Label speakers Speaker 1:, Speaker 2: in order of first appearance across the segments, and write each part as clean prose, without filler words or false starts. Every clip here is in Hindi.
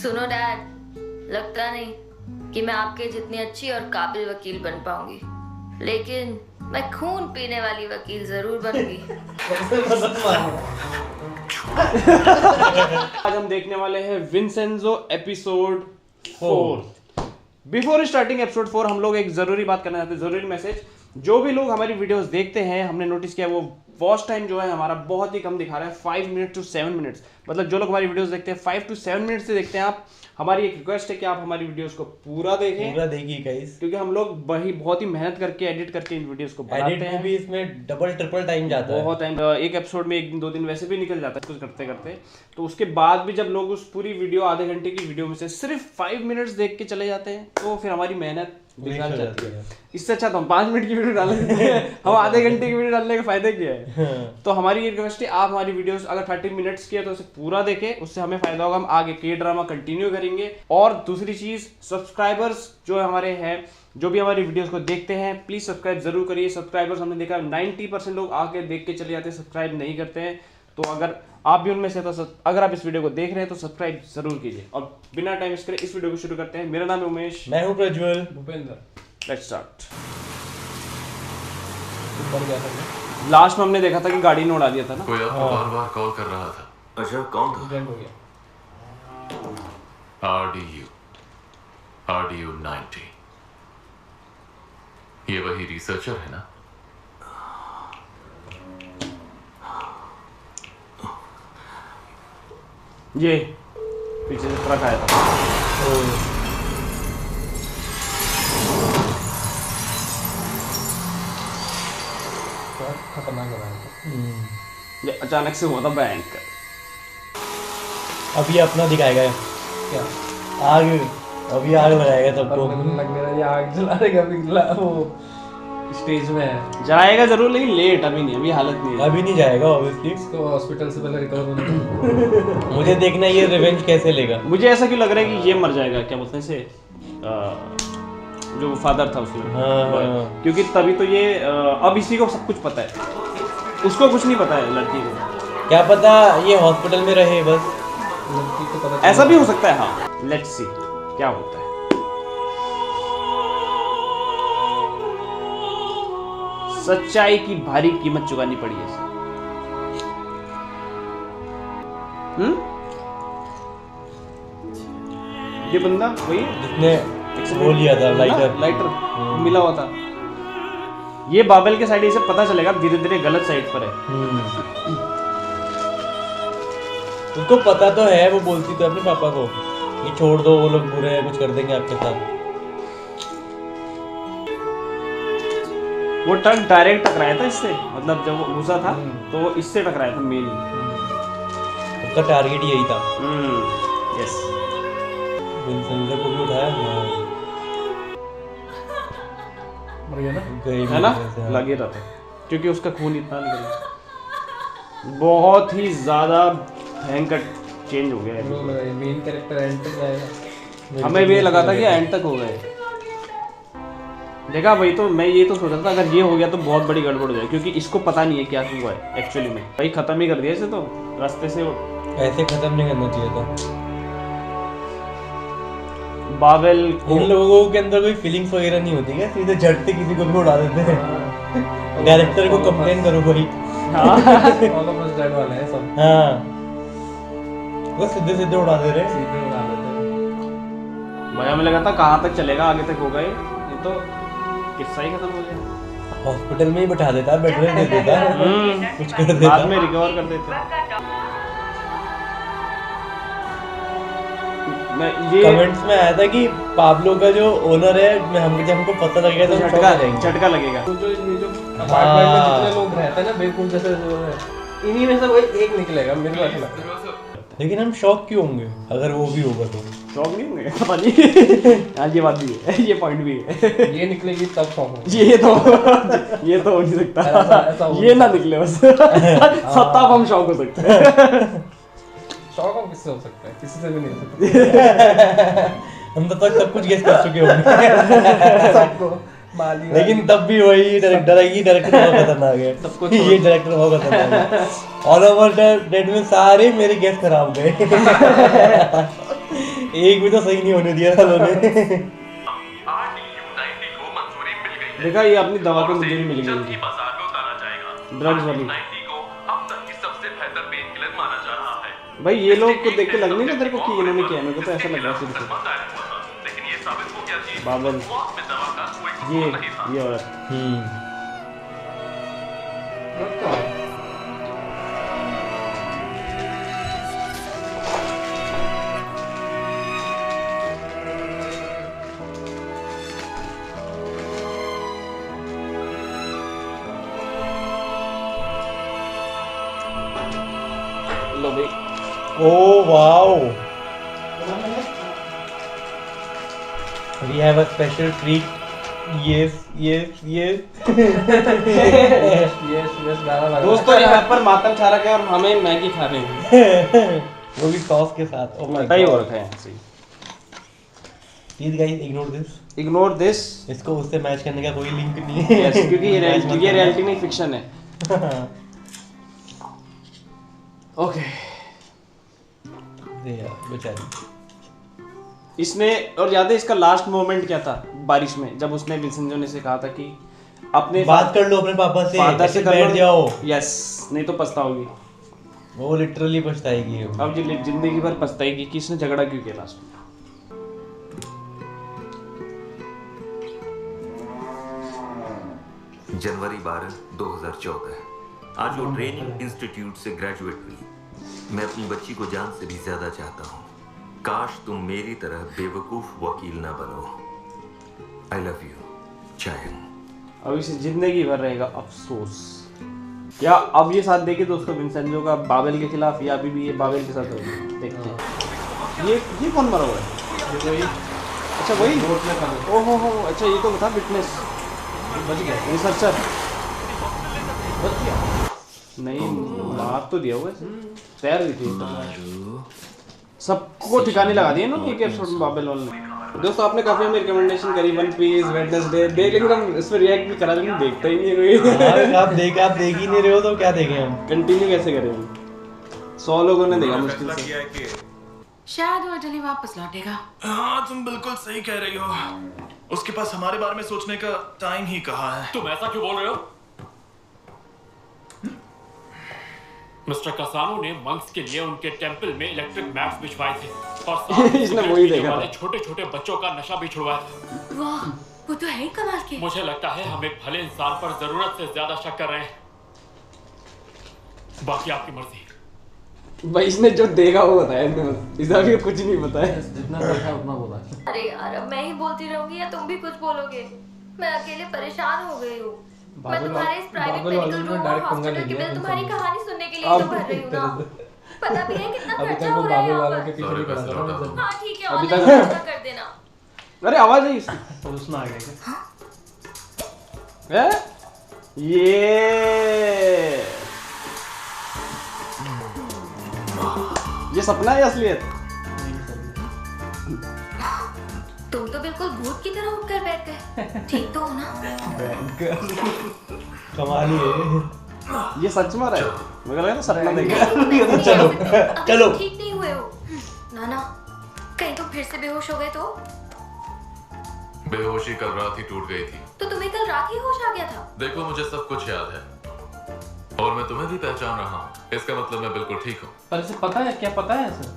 Speaker 1: सुनो डैड, लगता नहीं कि मैं आपके जितनी अच्छी और काबिल वकील बन पाऊंगी, लेकिन मैं खून पीने वाली वकील जरूर बनूंगी।
Speaker 2: आज हम देखने वाले हैं Vincenzo episode 4। Before starting episode 4 हम लोग एक जरूरी बात करना चाहते हैं, जरूरी मैसेज। जो भी लोग हमारी वीडियोस देखते हैं, हमने नोटिस किया वो वॉच टाइम जो है हमारा बहुत ही कम दिखा रहा है, 5 मिनट टू 7 मिनट्स। मतलब जो लोग हमारी वीडियोस देखते हैं 5 टू 7 मिनट से देखते हैं आप, हमारी एक रिक्वेस्ट है कि आप हमारी वीडियोस को पूरा देखें,
Speaker 3: पूरा देखिए गाइस,
Speaker 2: क्योंकि हम लोग बहुत ही मेहनत करके एडिट करके इन वीडियोस को बनाते
Speaker 3: एडिट
Speaker 2: हैं।
Speaker 3: में भी इसमें डबल ट्रिपल टाइम जाता है,
Speaker 2: बहुत टाइम, एक एपिसोड में 1 दिन 2 दिन वैसे भी निकल जाता है कुछ करते करते। तो उसके बाद भी जब लोग उस पूरी वीडियो आधे घंटे की वीडियो में से सिर्फ 5 मिनट्स देख के चले जाते हैं, तो फिर हमारी मेहनत बेकार जाती है। इससे अच्छा तो हम 5 मिनट की वीडियो डाल देते हैं, हम आधे घंटे की वीडियो डालने का फायदा क्या है। तो हमारी ये रिक्वेस्ट है, आप हमारी वीडियोस अगर 30 मिनट्स की है तो उसे पूरा देखें, उससे हमें फायदा होगा, हम आगे के ड्रामा कंटिन्यू करेंगे। और दूसरी चीज, सब्सक्राइबर्स जो हमारे हैं, जो भी हमारी वीडियोस को देखते हैं, प्लीज सब्सक्राइब जरूर करिए। सब्सक्राइबर्स हमने देखा 90% लोग आके देख के चले जाते हैं, सब्सक्राइब नहीं करते हैं। तो अगर आप भी उनमें से, तो अगर आप इस वीडियो को देख रहे हैं तो सब्सक्राइब जरूर कीजिए। और बिना टाइम वेस्ट करे इस वीडियो को शुरू करते हैं। मेरा नाम है उमेश,
Speaker 3: मैं हूं Prajwal,
Speaker 4: Bhupendra.
Speaker 2: Let's start. Last में हमने देखा था कि गाड़ी ने उड़ा दिया था ना।
Speaker 5: कोई आपको बार बार कॉल कर रहा था।
Speaker 4: अच्छा, कौन था? एक्सीडेंट हो गया।
Speaker 5: RDU 90। ये वही रिसर्चर है ना?
Speaker 2: ये पीछे से ट्रक आया था।
Speaker 4: खतरनाक लगा था।
Speaker 2: ये अचानक से हुआ था भयंकर।
Speaker 3: अभी अपना दिखाएगा
Speaker 4: क्या?
Speaker 3: आग, अभी आग लगाएगा सबको।
Speaker 4: लगने रहा ये आग जला देगा, अभी वो स्टेज में है।
Speaker 2: जाएगा जरूर, लेकिन लेट, अभी नहीं, अभी हालत नहीं है।
Speaker 3: अभी नहीं जाएगा ऑब्वियसली,
Speaker 4: इसको हॉस्पिटल से पहले रिकवर होने
Speaker 3: मुझे देखना ये रिवेंज कैसे लेगा।
Speaker 2: मुझे ऐसा क्यों लग रहा है कि ये मर जाएगा, क्या बोलते हैं इसे, जो फादर था उसमें।
Speaker 3: हाँ।
Speaker 2: क्योंकि तभी तो ये अब इसी को सब कुछ पता है, उसको कुछ नहीं पता है लड़की को।
Speaker 3: क्या पता ये हॉस्पिटल में रहे बस,
Speaker 4: लड़की को पता
Speaker 2: ऐसा भी हो सकता है। हाँ, लेट्स सी क्या होता है। सच्चाई की भारी कीमत चुकानी पड़ी है। ये बंदा वही है
Speaker 3: जिसने वो लिया था लाइटर
Speaker 2: मिला हुआ था। ये बाबेल के साइड, इसे पता चलेगा धीरे धीरे गलत साइड पर है।
Speaker 3: उसको पता तो है, वो बोलती तो अपने पापा को कि छोड़ दो, वो लोग बुरे हैं, कुछ कर देंगे आपके साथ।
Speaker 2: वो ट्रक डायरेक्ट टकराया था इससे, मतलब जब वो घुसा था तो वो इससे टकराया था मेन।
Speaker 3: उसका टारगेट यही था।
Speaker 2: यस,
Speaker 3: विंसेंजो को भी उठाया
Speaker 4: मर गया ना।
Speaker 2: है ना, लगे रहा था क्योंकि उसका खून इतना निकला। बहुत ही ज्यादा भयंकर चेंज हो गया है।
Speaker 4: मेन कैरेक्टर एंड तक जाएगा।
Speaker 2: हमें भी लगा था कि एंड तक हो गए। देखा भाई, तो मैं ये तो सोच रहा था अगर ये हो गया तो बहुत बड़ी गड़बड़ हो जाए, क्योंकि इसको पता नहीं है क्या हुआ है एक्चुअली में। भाई खत्म ही कर दिया इसे तो रास्ते से।
Speaker 3: ऐसे खत्म नहीं करना चाहिए था।
Speaker 2: बाबेल
Speaker 3: इन लोगों के अंदर कोई फीलिंग्स वगैरह नहीं होती क्या? सीधे झट से किसी को भी उड़ा देते हैं। डायरेक्टर को कंप्लेन करो भाई।
Speaker 4: ऑल ऑफ अस डेड वाले हैं सब।
Speaker 3: हाँ, वो सीधे सीधे उड़ा दे रहे।
Speaker 4: सीधे उड़ा देते हैं।
Speaker 2: भाई हमें लगा था कहाँ तक चलेगा, आगे तक हो गए, ये तो किस्सा ही खत्म हो गया।
Speaker 3: हॉस्पिटल में ही बैठा देता, बेड रेस्ट दे देता, कुछ कर देता,
Speaker 2: बाद में रिकवर कर देते। मैं ये
Speaker 3: कमेंट्स में आया था कि पाब्लो का जो ओनर है, हमको पता लग गया तो झटका लगेगा।
Speaker 4: तो जो अपार्टमेंट में जितने लोग रहते हैं ना बेवकूफ जैसे, जो है इन्हीं में से कोई एक निकलेगा, मेरे को ऐसा लगता है।
Speaker 3: लेकिन हम शॉक क्यों होंगे अगर वो भी होगा तो?
Speaker 2: शौक नहीं होंगे, पता नहीं। हाँ, ये बात भी है, ये पॉइंट भी है।
Speaker 4: ये निकलेगी तब शौक होगा।
Speaker 2: ये तो हो नहीं सकता, ये ना निकले बस। सत्ता हम शौक हो सकते हैं।
Speaker 4: शौक हम किससे हो सकता है? किसी से भी नहीं हो सकता।
Speaker 3: हम तो तक सब कुछ गेस कर चुके होंगे
Speaker 4: सबको माली।
Speaker 3: लेकिन तब भी वही डायरेक्टर बहुत खतरनाक है।
Speaker 2: सबको
Speaker 3: ये डायरेक्टर बहुत खतरनाक है। ऑल ओवर डेड में सारे मेरे गेस खराब गए। एक भी तो सही नहीं होने दिया था उन्होंने।
Speaker 2: देखा, ये अपनी दवा की मंजूरी मिल गई इनकी, ड्रग्स वाली। भाई ये लोग को देख के लग नहीं रहा तेरे को कि इन्होंने किया? मेरे को तो ऐसा लग रहा है सिर्फ। बाबल, ये औरत। लो भाई।
Speaker 3: Oh wow! We have a special treat. Yes, yes, yes.
Speaker 4: Yes गाना लगा।
Speaker 2: दोस्तों यहाँ पर मातम छा रखा है और हमें मैगी खा रहे हैं।
Speaker 3: वो भी सॉस के साथ। Oh my
Speaker 2: सही हो
Speaker 3: god.
Speaker 2: रखा है सही।
Speaker 3: Please guys ignore this.
Speaker 2: Ignore this.
Speaker 3: इसको उससे मैच करने का कोई लिंक नहीं है।
Speaker 2: यस, क्योंकि ये रियलिटी नहीं, फिक्शन है। ओके।
Speaker 3: बेचारी।
Speaker 2: इसने, और याद है इसका लास्ट मोमेंट क्या था बारिश में, जब उसने विंसेंजो ने से कहा था कि अपने
Speaker 3: बात कर लो अपने पापा से,
Speaker 2: फादर से
Speaker 3: बैठ जाओ।
Speaker 2: यस, नहीं तो पछताओगी।
Speaker 3: वो लिटरली पछताएगी।
Speaker 2: अब जिंदगी भर पछताएगी कि इसने झगड़ा क्यों किया लास्ट में।
Speaker 6: जनवरी 12, 2014। आज वो ट्रेनिंग इंस्टीट्यूट से ग्रेजुएट हुई। मैं अपनी बच्ची को जान से भी ज्यादा चाहता हूँ। काश तुम मेरी तरह बेवकूफ वकील ना बनो। I love you Chayan.
Speaker 2: अब इसे जिंदगी भर रहेगा अफसोस। क्या अब ये साथ देखे दोस्तों विंसेंजो का बाबेल के खिलाफ, या अभी भी ये बाबेल के साथ होगा? देखते हैं। ये कौन मरा हुआ है? अच्छा वही। ओहो हो, अच्छा ये तो था विटनेस।
Speaker 4: बच गया।
Speaker 2: रिसर्चर
Speaker 4: बच गया।
Speaker 2: नहीं, मार तो दिया हुआ है, तैयार हुई थी। सबको ठिकाने लगा दिए ना एक एपिसोड में बाबेल वाले ने। दोस्तों आपने काफी हमें रिकमेंडेशन करी, वन पीस, वेडनेसडे देख, लेकिन हम इस पर रिएक्ट भी करा, लेकिन देखता ही नहीं है कोई।
Speaker 3: आप देख ही नहीं रहे हो तो क्या देखें हम?
Speaker 2: कंटिन्यू कैसे करें हम? 100 लोगों ने देखा मुश्किल से।
Speaker 7: शायद वो जल्दी वापस लौटेगा।
Speaker 8: हाँ तुम बिल्कुल सही कह रही हो। उसके पास हमारे बारे में सोचने का टाइम ही कहाँ है।
Speaker 9: तुम ऐसा क्यों बोल रहे हो? मिस्टर कसानो ने मंक्स के लिए उनके टेंपल में इलेक्ट्रिक मैप्स बिछवाए थे और
Speaker 2: इसने वही देखा था।
Speaker 9: छोटे छोटे बच्चों का नशा भी छुड़वाया था।
Speaker 7: वाह, वो तो है कमाल के।
Speaker 9: मुझे लगता है हम एक भले इंसान पर जरूरत से ज्यादा शक कर रहे हैं। बाकी आपकी मर्जी।
Speaker 2: भाई इसने जो देखा वो बताया, इसने अभी कुछ नहीं बताया।
Speaker 4: जितना देखा उतना बोला।
Speaker 1: अरे यार, अब मैं ही बोलती रहूंगी या तुम भी कुछ बोलोगे? मैं अकेले परेशान हो गई हूँ। मैं तुम्हारे इस प्राइवेट मेडिकल रूम और हॉस्पिटल के बिल तुम्हारी कहानी सुनने के लिए तो भर रही हूँ ना। पता भी है कितना खर्चा हो रहा है यहाँ पर। हाँ ठीक है,
Speaker 2: अभी
Speaker 1: ऑनलाइन खर्चा कर देना।
Speaker 2: अरे आवाज आई इसकी।
Speaker 3: उसमें आ गया
Speaker 2: है? ये सपना है असलियत?
Speaker 1: तुम तो बिल्कुल भूत की तरह उठकर बैठ गए। ठीक तो हो ना?
Speaker 3: कमाल ही है।
Speaker 2: ये सच में रहा है? मुझे लगा था सपना देख रहा है।
Speaker 3: चलो चलो।
Speaker 1: ठीक नहीं हुए हो नाना, कहीं तुम फिर से बेहोश हो गए तो?
Speaker 5: बेहोशी कल रात ही टूट गई थी।
Speaker 1: तो तुम्हें कल रात ही होश आ गया था?
Speaker 5: देखो मुझे सब कुछ याद है और मैं तुम्हें भी पहचान रहा हूँ। इसका मतलब मैं बिल्कुल ठीक हूँ।
Speaker 4: पर इसे पता है, क्या पता है सर?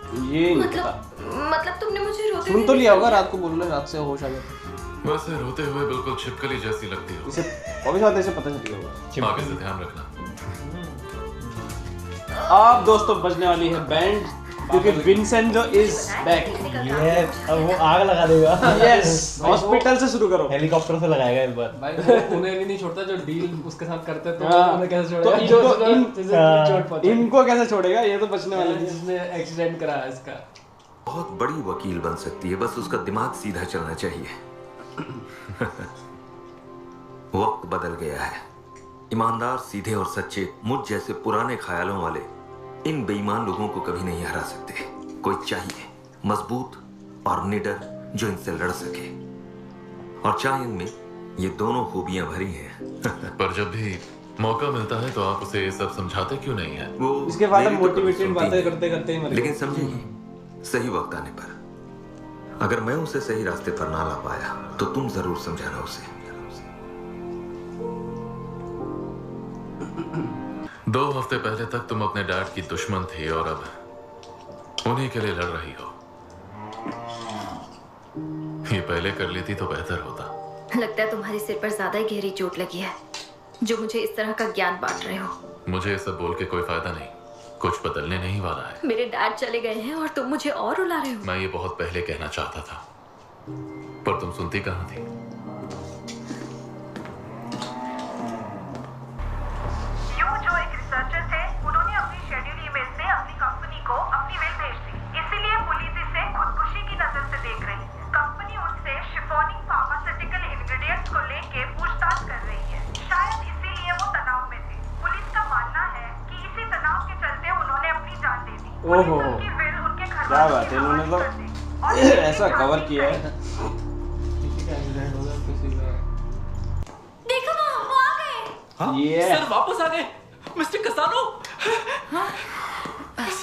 Speaker 2: ये नहीं पता।
Speaker 1: मतलब तुमने मुझे रोते
Speaker 2: सुन तो लिया होगा, रात को बोल रहे रात से होश आ गया था।
Speaker 5: वैसे रोते हुए बिल्कुल छिपकली जैसी लगती हो।
Speaker 2: इसे अभी साथ ऐसे पता चल गया होगा।
Speaker 5: आगे से ध्यान रखना।
Speaker 2: अब दोस्तों बजने वाली है बैंड, क्योंकि विंसेंजो इज बैक।
Speaker 3: यस, अब वो आग लगा देगा।
Speaker 2: यस, हॉस्पिटल से शुरू करो।
Speaker 3: हेलीकॉप्टर से लगाएगा इस बार।
Speaker 4: भाई वो उन्हें भी नहीं छोड़ता जो डील उसके साथ करते तो
Speaker 2: हाँ।
Speaker 4: उन्हें कैसे
Speaker 2: तो
Speaker 4: छोड़ेगा?
Speaker 2: इनको कैसे छोड़ेगा? ये तो बचने वाले हैं।
Speaker 4: जिसने एक्सीडेंट कराया इसका।
Speaker 6: बहुत बड़ी वकील बन सकती है, बस उसका दिमाग सीधा चलना चाहिए। वक्त बदल गया है। ईमानदार, सीधे और सच्चे मुझ जैसे पुराने ख्यालों वाले इन बेईमान लोगों को कभी नहीं हरा सकते। कोई चाहिए मजबूत और निडर जो इनसे लड़ सके, और चायन में ये दोनों खूबियां भरी हैं।
Speaker 5: पर जब भी मौका मिलता है तो आप उसे ये सब समझाते क्यों नहीं है?
Speaker 6: वो
Speaker 2: इसके बाद हम
Speaker 6: मेरी तो कभी
Speaker 2: मोटिवेटेड
Speaker 6: सुनती
Speaker 2: बातें
Speaker 6: नहीं।
Speaker 2: करते करते ही मर गए।
Speaker 6: लेकिन समझेगी सही वक्त आने पर। अगर मैं उसे सही रास्ते पर ना ला पाया तो तुम जरूर समझाना उसे।
Speaker 5: 2 हफ्ते पहले तक तुम अपने डैड की दुश्मन थी और अब उन्हीं के लिए लड़ रही हो। ये पहले कर लेती तो बेहतर होता।
Speaker 1: लगता है तुम्हारे सिर पर ज्यादा ही गहरी चोट लगी है जो मुझे इस तरह का ज्ञान बांट रहे हो।
Speaker 5: मुझे ये सब बोल के कोई फायदा नहीं, कुछ बदलने नहीं वाला है।
Speaker 1: मेरे डैड चले गए हैं और तुम मुझे और रुला रहे हो।
Speaker 5: मैं ये बहुत पहले कहना चाहता था पर तुम सुनती कहाँ थी।
Speaker 10: यूं जो एक रिसर्चर थे, उन्होंने अपनी शेड्यूल ईमेल से अपनी कंपनी को अपनी मेल भेज दी। इसीलिए पुलिस इसे खुदकुशी की नजर से देख रही है। कंपनी उससे शिफॉनिंग फार्मास्यूटिकल इंग्रेडिएंट्स को लेके पूछताछ कर रही है। शायद इसीलिए वो तनाव में थे। पुलिस का मानना है कि इसी तनाव के चलते उन्होंने अपनी जान दे दी।
Speaker 2: ओहो,
Speaker 10: उनकी विल उनके घर
Speaker 2: क्या बात है, इन्होंने तो ऐसा कवर किया है।
Speaker 4: किसी का एक्सीडेंट हो गया, किसी का
Speaker 1: देखो वो आ गए।
Speaker 2: ये
Speaker 9: सर वापस आ गए मिस्टर कसानो।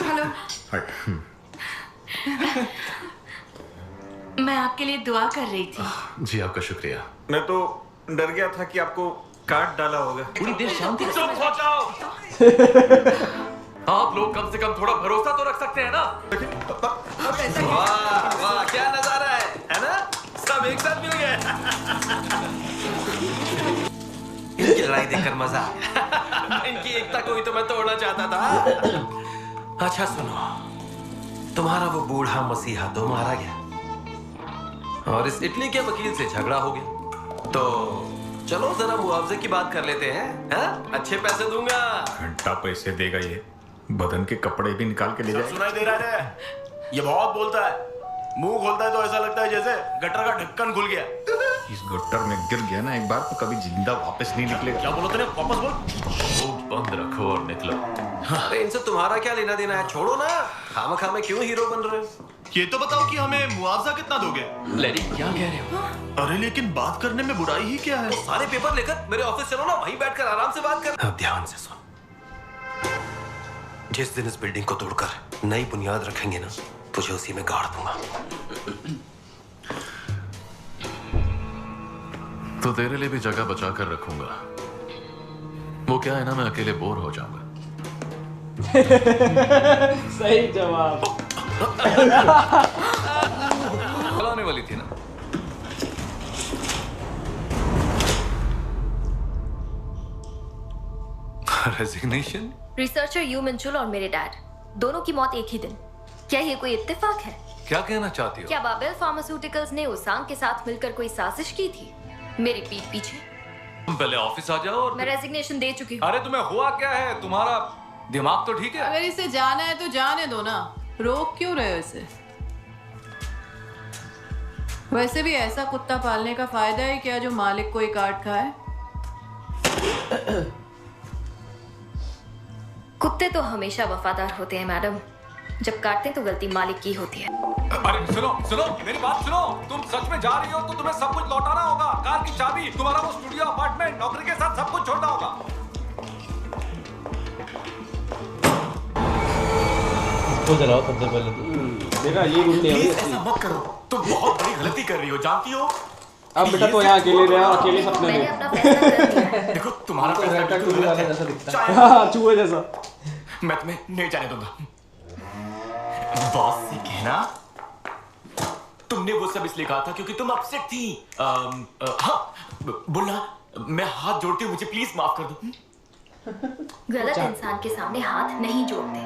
Speaker 7: हेलो, मैं आपके लिए दुआ कर रही थी।
Speaker 5: जी आपका शुक्रिया।
Speaker 6: मैं तो डर गया था कि आपको काट डाला होगा।
Speaker 9: थोड़ी देर शांति से चुप हो जाओ। आप लोग कम से कम थोड़ा भरोसा तो रख सकते हैं ना।
Speaker 6: वाह वाह क्या नजारा है ना? सब एक साथ मिल गए।
Speaker 11: इनकी लड़ाई देखकर मजा आ गया। इनकी एकता को ही तो मैं तोड़ना चाहता था। अच्छा सुनो, तुम्हारा वो बूढ़ा मसीहा तो मारा गया और इस इटली के वकील से झगड़ा हो गया। तो चलो जरा मुआवजे की बात कर लेते हैं। अच्छे पैसे दूंगा।
Speaker 8: घंटा पैसे देगा ये, बदन के कपड़े भी निकाल के ले जाए। सुनाई दे रहा है? ये बहुत बोलता है। मुंह खोलता है तो ऐसा लगता है जैसे गटर का ढक्कन खुल गया। इस गटर में गिर गया ना एक बार तो कभी जिंदा वापस नहीं निकलेगा। क्या बोलो तेरे? वापस बोल।
Speaker 5: मुंह बंद रखो और निकलो।
Speaker 11: अरे इनसे तुम्हारा क्या लेना देना है? छोड़ो ना, खामखा में क्यों हीरो बन रहे हो?
Speaker 8: ये तो बताओ कि हमें मुआवजा कितना दोगे?
Speaker 9: लैरी क्या कह रहे हो?
Speaker 8: अरे लेकिन बात करने में बुराई ही क्या है?
Speaker 11: सारे पेपर लेकर मेरे ऑफिस चलो ना, वहीं बैठकर आराम से बात कर। अब ध्यान से सुन, जिस दिन इस बिल्डिंग को तोड़कर नई बुनियाद रखेंगे ना, तुझे उसी में गाड़ दूंगा।
Speaker 5: तो तेरे लिए भी जगह बचा कर रखूंगा। वो क्या है ना, मैं अकेले बोर हो जाऊंगा।
Speaker 2: सही जवाब।
Speaker 11: बुलाने वाली थी ना। रेजिग्नेशन?
Speaker 1: रिसर्चर यू मिंचुल और मेरे डैड दोनों की मौत एक ही दिन। क्या ये कोई इत्तेफाक है?
Speaker 11: क्या कहना चाहती हो?
Speaker 1: क्या बाबेल फार्मास्यूटिकल्स ने उसांग के साथ मिलकर कोई साजिश की थी मेरी पीठ पीछे?
Speaker 9: तुम पहले ऑफिस आ जाओ और
Speaker 1: मैं रेजिग्नेशन दे चुकी हूँ।
Speaker 9: अरे तुम्हें हुआ क्या है? तुम्हारा दिमाग तो ठीक है?
Speaker 7: अगर इसे जाना है तो जाने दो ना, रोक क्यों रहे हो इसे? वैसे भी ऐसा कुत्ता पालने का फायदा है क्या जो मालिक को ही काट खाए?
Speaker 1: कुत्ते तो हमेशा वफादार होते हैं मैडम, जब काटते हैं तो गलती मालिक की होती है।
Speaker 9: अरे सुनो सुनो, मेरी बात सुनो। तुम सच में जा रही हो तो तुम्हें सब कुछ लौटाना होगा। कार की चाबी, तुम्हारा वो स्टूडियो, अपार्टमेंट, नौकरी के साथ सब कुछ छोड़ना होगा।
Speaker 3: इसको जलाओ सबसे पहले तो।
Speaker 2: देखा ये गुंडे
Speaker 8: प्लीज ऐसा मत करो, तुम बहुत बड़ी गलती कर रही हो, जानती हो?
Speaker 2: अब बेटा तो यहाँ अकेले रहा, अकेले सपने
Speaker 1: मैंने
Speaker 2: में।
Speaker 1: अपना फैसला कर लिया है।
Speaker 8: देखो तुम्हारा
Speaker 2: तो
Speaker 8: फैसला
Speaker 2: रहता
Speaker 8: बिल्कुल
Speaker 2: चूहे
Speaker 8: गलत
Speaker 2: वाला
Speaker 8: है।
Speaker 2: जैसा दिखता है।
Speaker 8: चाहे-
Speaker 2: हाँ, चूहे जैसा।
Speaker 8: मैं तुम्हें नहीं जाने दूंगा। बॉस से कहना तुमने वो सब इसलिए कहा था क्योंकि तुम अपसेट थी। हाँ बोलना, मैं हाथ जोड़ती हूँ, मुझे प्लीज माफ कर दो।
Speaker 1: गलत इंसान के सामने हाथ नहीं जोड़ते।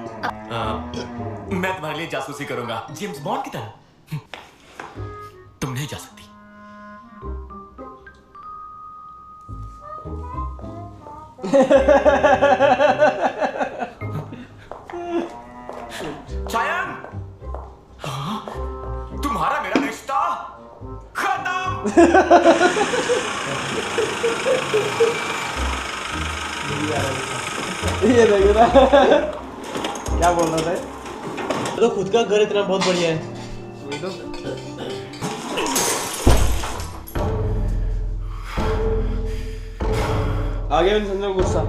Speaker 8: मैं तुम्हारे लिए जासूसी करूंगा, जेम्स बॉन्ड की तरह। तुम नहीं जा सकती। चायन, तुम्हारा मेरा रिश्ता खत्म।
Speaker 2: ये देख रहा क्या बोल रहा था?
Speaker 3: तो खुद का घर इतना बहुत बढ़िया है।
Speaker 2: आ गया संजय को गुस्सा।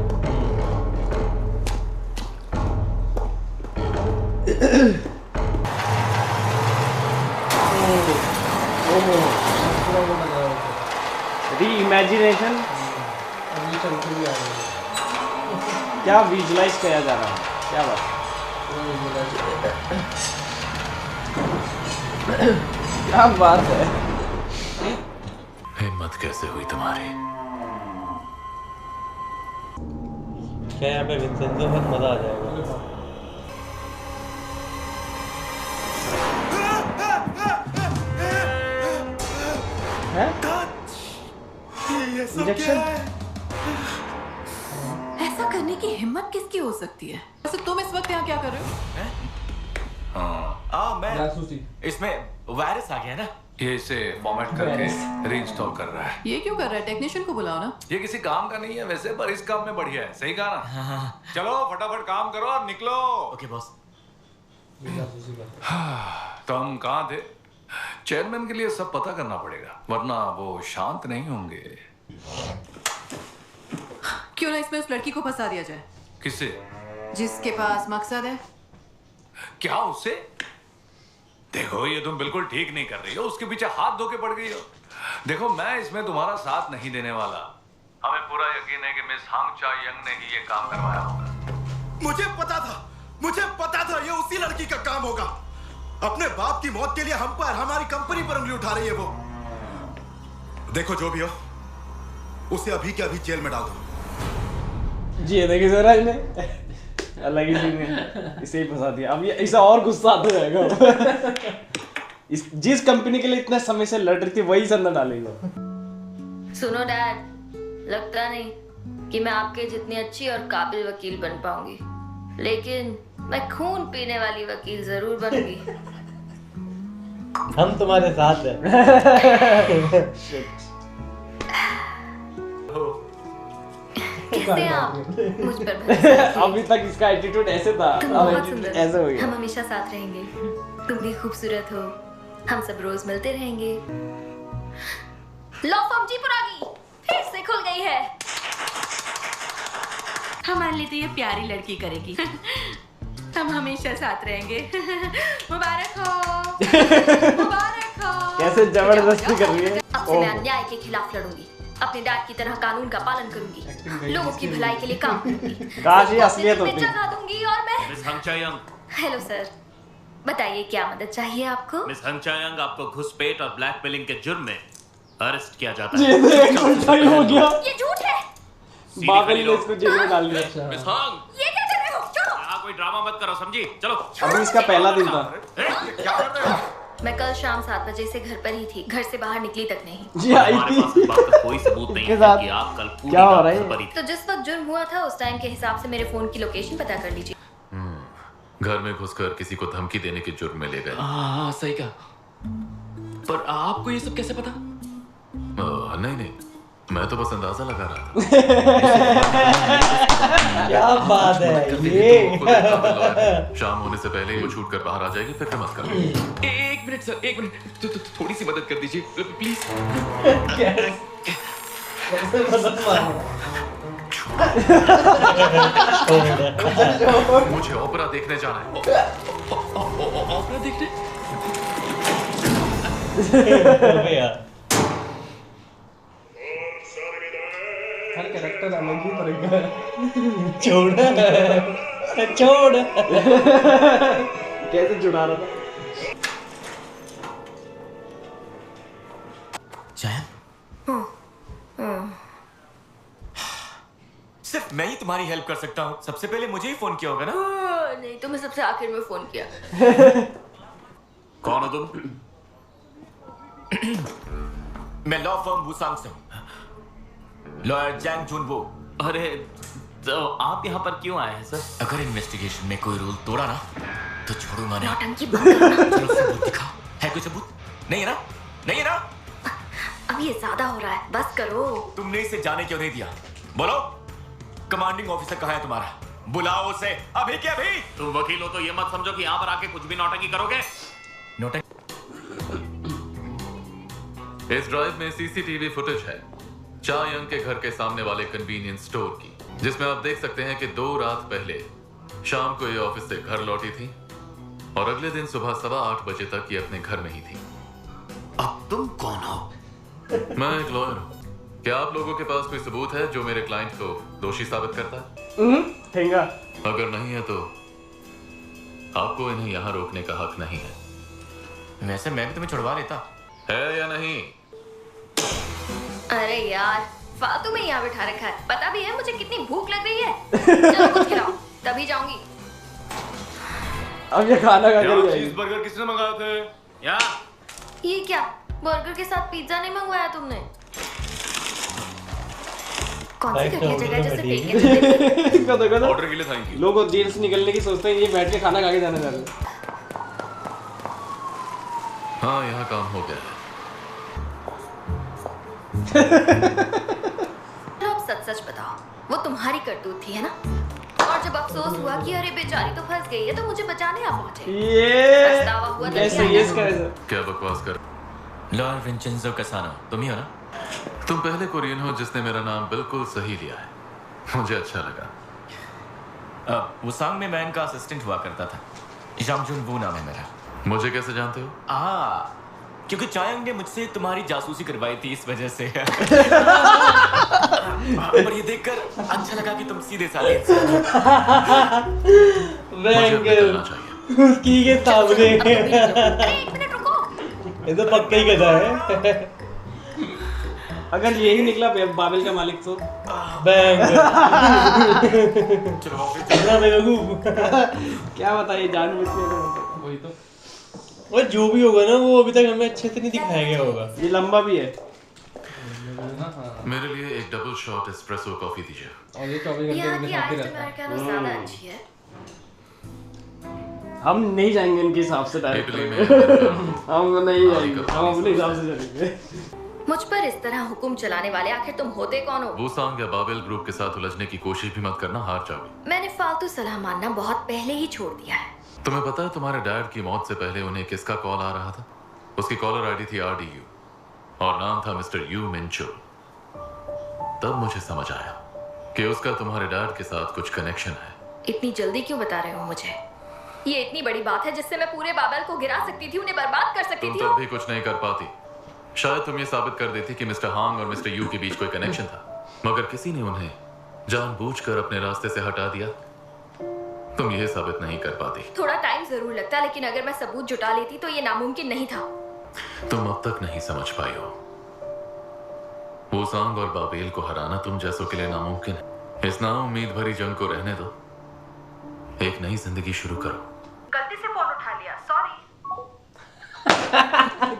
Speaker 2: री-इमेजिनेशन क्या विजुलाइज किया जा रहा है, क्या बात, क्या बात है।
Speaker 5: हिम्मत कैसे हुई तुम्हारी?
Speaker 3: क्या यहाँ पे विंसेंजो बहुत मजा आ जाएगा।
Speaker 2: इंजेक्शन?
Speaker 7: ऐसा करने की हिम्मत किसकी हो सकती है? वैसे तुम इस वक्त यहाँ क्या कर रहे हो?
Speaker 9: मैं इसमें वायरस आ गया ना, ये इसे फॉर्मेट करके रीइंस्टॉल कर रहा है।
Speaker 7: ये क्यों कर रहा है? टेक्नीशियन को बुलाओ ना।
Speaker 9: ये किसी काम का नहीं है वैसे, पर इस काम में बढ़िया है। सही कहा ना? चलो फटाफट काम करो और निकलो।
Speaker 11: Okay boss.
Speaker 9: तो हम कहाँ थे? चेयरमैन के लिए सब पता करना पड़ेगा, वरना वो शांत नहीं होंगे।
Speaker 7: क्यों ना इसमें उस लड़की को फंसा दिया जाए?
Speaker 9: किसे?
Speaker 7: जिसके पास मकसद है।
Speaker 9: क्या उससे? देखो ये तुम बिल्कुल ठीक नहीं कर रही हो, उसके पीछे हाथ धो के पड़ गई हो। देखो मैं इसमें तुम्हारा साथ नहीं देने वाला। हमें पूरा यकीन है कि मिस हांग चा यंग ने ही ये काम करवाया होगा।
Speaker 8: मुझे पता था ये उसी लड़की का काम होगा। अपने बाप की मौत के लिए हम पर, हमारी कंपनी पर उंगली उठा रही है वो। देखो जो भी हो, उसे अभी के अभी जेल में डाल दो।
Speaker 2: जी देखिए जरा इन्हें अलग ही सीन है, इसे ही फंसा दिया। अब ये इसे और गुस्सा आता जाएगा। जिस कंपनी के लिए इतने समय से लड़ रही थी वही से अंदर डालेगा।
Speaker 1: सुनो डैड, लगता नहीं कि मैं आपके जितनी अच्छी और काबिल वकील बन पाऊंगी, लेकिन मैं खून पीने वाली वकील जरूर बनूंगी।
Speaker 3: हम तुम्हारे साथ हैं।
Speaker 1: कैसे आप मुझ पर भरोसा?
Speaker 2: अभी तक इसका एटीट्यूड ऐसे था,
Speaker 1: तुम
Speaker 2: अब
Speaker 1: बहुत सुंदर
Speaker 2: ऐसे हो
Speaker 1: हो,
Speaker 2: गया।
Speaker 1: हम हमेशा साथ रहेंगे। तुम भी खूबसूरत हो, हम सब रोज मिलते रहेंगे। लॉ फर्म जीपुरागी फिर से खुल गई है।
Speaker 12: हमारे लिए तो ये प्यारी लड़की करेगी। हम हमेशा साथ रहेंगे। मुबारक हो, मुबारक हो।
Speaker 2: कैसे जबरदस्ती कर रही है।
Speaker 1: अब से मैं अन्याय के खिलाफ लड़ूंगी, अपने डैड की तरह कानून का पालन करूंगी, लोगों की भलाई के लिए काम करूंगी।
Speaker 2: काश ये असलियत होती।
Speaker 1: जगा दूंगी और मैं।
Speaker 11: मिस हंग चायंग।
Speaker 1: हेलो सर, बताइए क्या मदद चाहिए आपको?
Speaker 11: मिस हंग चायंग, आपको घुसपैठ और ब्लैकमेलिंग के जुर्म में अरेस्ट किया जाता
Speaker 2: ये तो एक उल्टा ही हो गया।
Speaker 1: ये झूठ है।
Speaker 2: बाबल ने इसको जेल में डाल दिया।
Speaker 11: मिस हंग,
Speaker 1: ये क्या कर रहे हो? छोड़ो।
Speaker 11: यहाँ कोई ड्रामा मत करो, समझी? चलो।
Speaker 2: अभी इसका पहला दिन था।
Speaker 9: क्या कर रहे हो?
Speaker 1: मैं कल शाम 7 बजे से घर पर ही थी, घर से बाहर निकली तक नहीं।
Speaker 2: जी आई थी।
Speaker 11: बात का कोई सबूत नहीं है कि आप कल पूरी
Speaker 2: क्या हो
Speaker 11: रात
Speaker 2: रहा
Speaker 11: घर पर ही
Speaker 2: है?
Speaker 1: तो जिस वक्त जुर्म हुआ था उस टाइम के हिसाब से मेरे फोन की लोकेशन पता कर लीजिए।
Speaker 5: घर में घुसकर किसी को धमकी देने के जुर्म में ले गए।
Speaker 11: हाँ सही कहा। पर आपको ये सब कैसे पता?
Speaker 5: नहीं, मैं तो बस अंदाजा लगा रहा था।
Speaker 3: क्या बात है ये।
Speaker 5: शाम होने से पहले ही वो छूट कर बाहर आ जाएगी, फिक्र मत करो।
Speaker 11: एक मिनट सर, एक मिनट, थोड़ी सी मदद कर दीजिए प्लीज।
Speaker 3: कैसे मदद मांगे?
Speaker 5: मुझे ओपेरा देखने जाना है।
Speaker 11: ओपेरा देखने?
Speaker 4: हर कैरेक्टर अलग ही तरह का है।
Speaker 3: छोड़
Speaker 2: कैसे जुड़ा रहा था।
Speaker 11: सिर्फ मैं ही तुम्हारी हेल्प कर सकता हूँ। सबसे पहले मुझे ही फोन किया होगा ना?
Speaker 1: नहीं, तुम्हें सबसे आखिर में फोन किया।
Speaker 11: कौन हो तुम? मैं लॉ फर्म वुसांग से हूँ, लॉयर जैंग जुनवो। अरे तो आप यहाँ पर क्यों आए हैं सर? अगर इन्वेस्टिगेशन में कोई रूल तोड़ा ना तो छोड़ूंगा नहीं।
Speaker 1: नौटंकी बंद करना।
Speaker 11: चलो सबूत दिखाओ। है कोई सबूत? नहीं है ना? नहीं है ना?
Speaker 1: अब ये ज्यादा हो रहा है, बस करो।
Speaker 11: तुमने इसे जाने क्यों नहीं दिया? बोलो। कमांडिंग ऑफिसर कहाँ है तुम्हारा? बुलाओ उसे अभी के अभी। तुम वकील हो तो ये मत समझो कि यहाँ पर आके कुछ भी नौटंकी करोगे।
Speaker 5: इस ड्राइव में सीसीटीवी फुटेज है। चायंग के घर के सामने वाले कन्वीनियंस स्टोर की, जिसमें आप देख सकते हैं कि 2 रात पहले शाम को ये ऑफिस से घर लौटी थी और अगले दिन सुबह 8:15 बजे तक ये अपने घर में ही थी।
Speaker 11: अब तुम कौन हो?
Speaker 5: मैं एक लॉयर हूँ। क्या आप लोगों के पास कोई सबूत है जो मेरे क्लाइंट को दोषी साबित करता है?
Speaker 2: ठेंगा।
Speaker 5: अगर नहीं है तो आपको इन्हें यहाँ रोकने का हक नहीं है।
Speaker 8: वैसे मैं भी तुम्हें छुड़वा लेता।
Speaker 5: है या नहीं?
Speaker 1: अरे यार, फालतू में यहाँ बिठा रखा है। पता भी है मुझे कितनी भूख लग रही है। चलो कुछ खिलाओ, तभी जाऊंगी।
Speaker 2: अब ये खाना खा कर जाएगी।
Speaker 9: चीज़बर्गर किसने मंगाए थे?
Speaker 1: ये क्या? बर्गर के साथ पिज्जा नहीं मंगवाया तुमने? कौन सी घटिया जगह जैसे फेंके
Speaker 9: ऑर्डर के लिए थैंक यू।
Speaker 2: लोग जेल से निकलने की सोचते हैं, ये बैठ के खाना खा के जाने जा रहे हैं।
Speaker 5: हाँ, यहाँ काम हो गया है।
Speaker 1: अब सच सच बताओ, वो तुम्हारी करतूत थी है ना? और जब अफसोस हुआ कि अरे बेचारी तो फंस गई है, तो मुझे बचाने आ पहुंचे। पछतावा हुआ तो
Speaker 5: क्या बकवास कर?
Speaker 8: लॉयर विंचेंजो कैसानो, तुम ही हो ना?
Speaker 5: तुम पहले कोरियन हो जिसने मेरा नाम बिल्कुल सही लिया है। मुझे अच्छा लगा।
Speaker 8: वो सांग में मैं इनका असिस्टेंट हुआ करता था। जांगजुन वू नाम है मेरा।
Speaker 5: मुझे कैसे जानते हो?
Speaker 8: क्योंकि चायंग ने मुझसे तुम्हारी जासूसी करवाई थी, इस वजह से। पर ये देखकर अच्छा लगा कि तुम सीधे साधे
Speaker 3: उसकी के सामने ये तो पक्का ही गधा है।
Speaker 2: अगर यही निकला बाबेल का मालिक तो क्या बताइए, जानबूझ के वही तो।
Speaker 3: और जो भी होगा ना, वो अभी तक हमें अच्छे से नहीं दिखाया गया होगा।
Speaker 2: ये लंबा भी है।
Speaker 5: मेरे लिए एक डबल शॉट एस्प्रेसो कॉफी दीजिए।
Speaker 4: और ये 24 घंटे
Speaker 1: यहाँ
Speaker 4: में
Speaker 1: की
Speaker 4: साथ ही
Speaker 1: आइस्ड
Speaker 4: रहता है।
Speaker 1: अमेरिकानो ज्यादा अच्छी है।
Speaker 2: हम नहीं जाएंगे इनके हिसाब से डायरेक्ट। हम नहीं जाएंगे, हम अपने हिसाब से चलेंगे।
Speaker 1: मुझ पर इस तरह हुक्म चलाने वाले आखिर तुम होते कौन हो?
Speaker 5: वूसांग या बाबेल ग्रुप के साथ उलझने की कोशिश भी मत करना, हार जाओगे।
Speaker 1: मैंने फालतू सलाह मानना बहुत पहले ही छोड़ दिया है।
Speaker 5: तुम्हें पता है तुम्हारे डैड की मौत से पहले उन्हें किसका कॉल आ रहा था? उसकी कॉलर आईडी थी RDU और नाम था मिस्टर यू मिंचुल। तब मुझे समझ आया कि उसका तुम्हारे डैड के साथ कुछ कनेक्शन है।
Speaker 1: इतनी जल्दी क्यों बता रहे हो मुझे? ये इतनी बड़ी बात है जिससे मैं पूरे बाबेल को गिरा सकती थी, उन्हें बर्बाद कर सकती
Speaker 5: तुम
Speaker 1: थी।
Speaker 5: तब भी कुछ नहीं कर पाती। शायद तुम ये साबित कर देती कि मिस्टर हांग और मिस्टर यू के बीच कोई कनेक्शन था, मगर किसी ने उन्हें जानबूझकर अपने रास्ते से हटा दिया। तुम ये साबित नहीं कर पाती।
Speaker 1: थोड़ा टाइम जरूर लगता, लेकिन अगर मैं सबूत जुटा लेती तो ये नामुमकिन नहीं था।
Speaker 5: तुम अब तक नहीं समझ पाई हो। वूसांग और बाबेल को हराना तुम जैसों के लिए नामुमकिन है। इस नाउम्मीद भरी जंग को रहने दो, एक नई जिंदगी शुरू करो।
Speaker 10: गलती से फोन उठा लिया, सॉरी।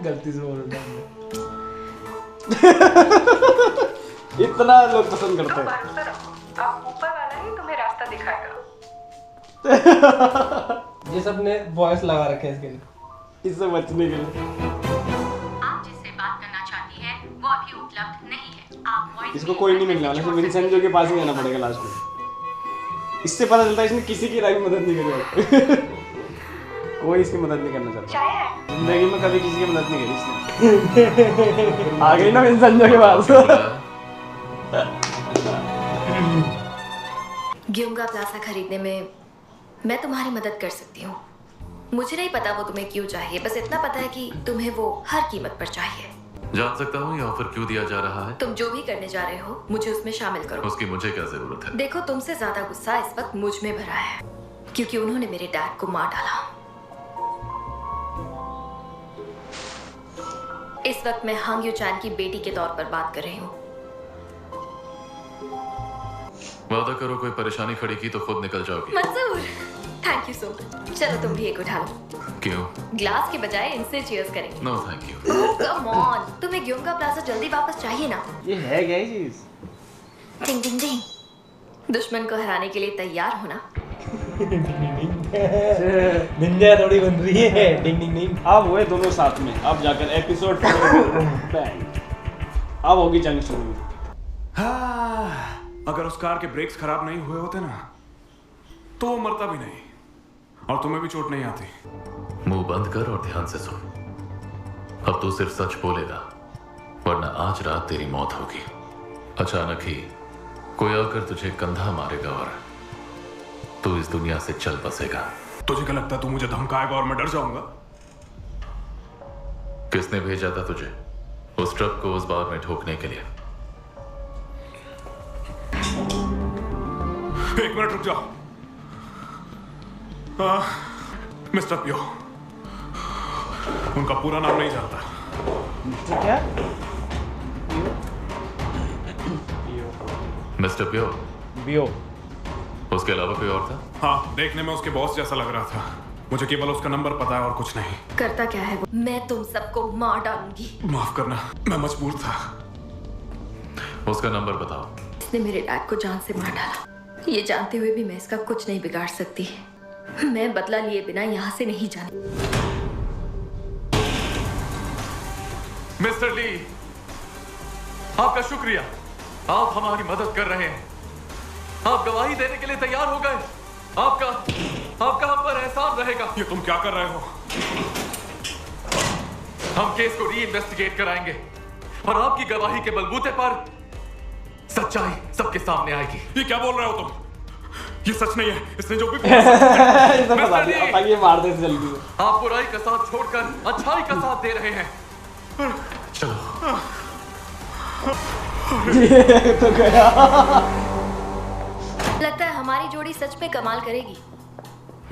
Speaker 2: गलती से फोन उठा लिया। इतना लोग पसंद करते हैं।
Speaker 10: अब ऊपर वाला ही तुम्हें रास्ता दिखाएगा।
Speaker 4: ये सब ने वॉइस लगा रखे हैं इसके लिए,
Speaker 2: इससे बचने के लिए।
Speaker 12: आप जिससे बात करना चाहती हैं वो अभी उपलब्ध नहीं है। आप वॉइस
Speaker 2: इसको कोई नहीं मिलने वाला, सिर्फ विंसेंजो के पास ही जाना पड़ेगा लास्ट में। इससे पता चलता है इसने किसी की राय मदद नहीं करी। कोई इसकी मदद नहीं करना चाहता। जिंदगी में कभी किसी की मदद नहीं करी इसने। आ गई ना विंसेंजो के पास।
Speaker 1: ग्युंगा प्लाजा खरीदने में मैं तुम्हारी मदद कर सकती हूँ। मुझे नहीं पता वो तुम्हें क्यों चाहिए, बस इतना पता है कि तुम्हें वो हर कीमत पर चाहिए।
Speaker 5: जान सकता हूँ ये ऑफर क्यों दिया जा रहा है?
Speaker 1: तुम जो भी करने जा रहे हो मुझे उसमें शामिल करो।
Speaker 5: उसकी मुझे क्या जरूरत है?
Speaker 1: देखो, तुमसे ज्यादा गुस्सा इस वक्त मुझ में भरा है, क्योंकि उन्होंने मेरे डैड को मार डाला। इस वक्त मैं हांग यू चैन की बेटी के तौर पर बात कर रही हूँ।
Speaker 5: वादा करो कोई परेशानी खड़ी की तो खुद निकल जाओगी।
Speaker 1: मंजूर, थैंक यू सो मच। चलो तुम भी एक उठा लो।
Speaker 5: क्यों?
Speaker 1: ग्लास के बजाय इनसे चीयर्स करेंगे।
Speaker 5: No thank you.
Speaker 1: Come on, तुम्हें ग्युंगा प्लाजा जल्दी वापस चाहिए ना?
Speaker 2: ये है क्या चीज?
Speaker 1: डिंग डिंग डिंग। दुश्मन को हराने के लिए तैयार हो ना?
Speaker 3: निंजा थोड़ी बन रही है। डिंग डिंग डिंग।
Speaker 2: अब हुए दोनों साथ में, अब जाकर एपिसोड अब होगी जंग शुरू।
Speaker 13: अगर उस कार के ब्रेक्स खराब नहीं हुए होते ना तो वो मरता भी नहीं और तुम्हें भी चोट नहीं आती।
Speaker 5: मुंह बंद कर और ध्यान से सुन। अब तू सिर्फ सच बोलेगा, वरना आज रात तेरी मौत होगी। अचानक ही कोई आकर तुझे कंधा मारेगा और तू इस दुनिया से चल बसेगा।
Speaker 13: तुझे क्या लगता है तू मुझे धमकाएगा और मैं डर जाऊंगा?
Speaker 5: किसने भेजा था तुझे उस ट्रक को उस बार में ठोकने के लिए?
Speaker 13: एक मिनट रुक जाओ। मिस्टर पियो, उनका पूरा नाम नहीं जानता।
Speaker 2: क्या?
Speaker 5: मिस्टर पियो?
Speaker 2: पियो।
Speaker 5: उसके अलावा कोई और था?
Speaker 13: हाँ, देखने में उसके बॉस जैसा लग रहा था। मुझे केवल उसका नंबर पता है और कुछ नहीं।
Speaker 1: करता क्या है वो? मैं तुम सबको मार डालूंगी।
Speaker 13: माफ करना, मैं मजबूर था।
Speaker 5: उसका नंबर बताओ।
Speaker 1: इसने मेरे डैड को जान से मार डाला। ये जानते हुए भी मैं इसका कुछ नहीं बिगाड़ सकती। मैं बदला लिए बिना यहाँ से नहीं जाने।
Speaker 5: मिस्टर ली, आपका शुक्रिया। आप हमारी मदद कर रहे हैं। आप गवाही देने के लिए तैयार हो गए। आपका हम पर एहसान रहेगा।
Speaker 13: ये तुम क्या कर रहे हो?
Speaker 5: हम केस को री-इन्वेस्टिगेट कराएंगे और आपकी गवाही के बलबूते पर सच्चाई सबके सामने आएगी।
Speaker 13: ये क्या बोल रहे हो तुम? ये सच नहीं है। इसने जो भी
Speaker 2: ये मार दे जल्दी।
Speaker 5: आप बुराई का साथ छोड़कर अच्छाई का साथ दे रहे हैं। चलो।
Speaker 2: ये तो गया।
Speaker 1: लगता है हमारी जोड़ी सच में कमाल करेगी।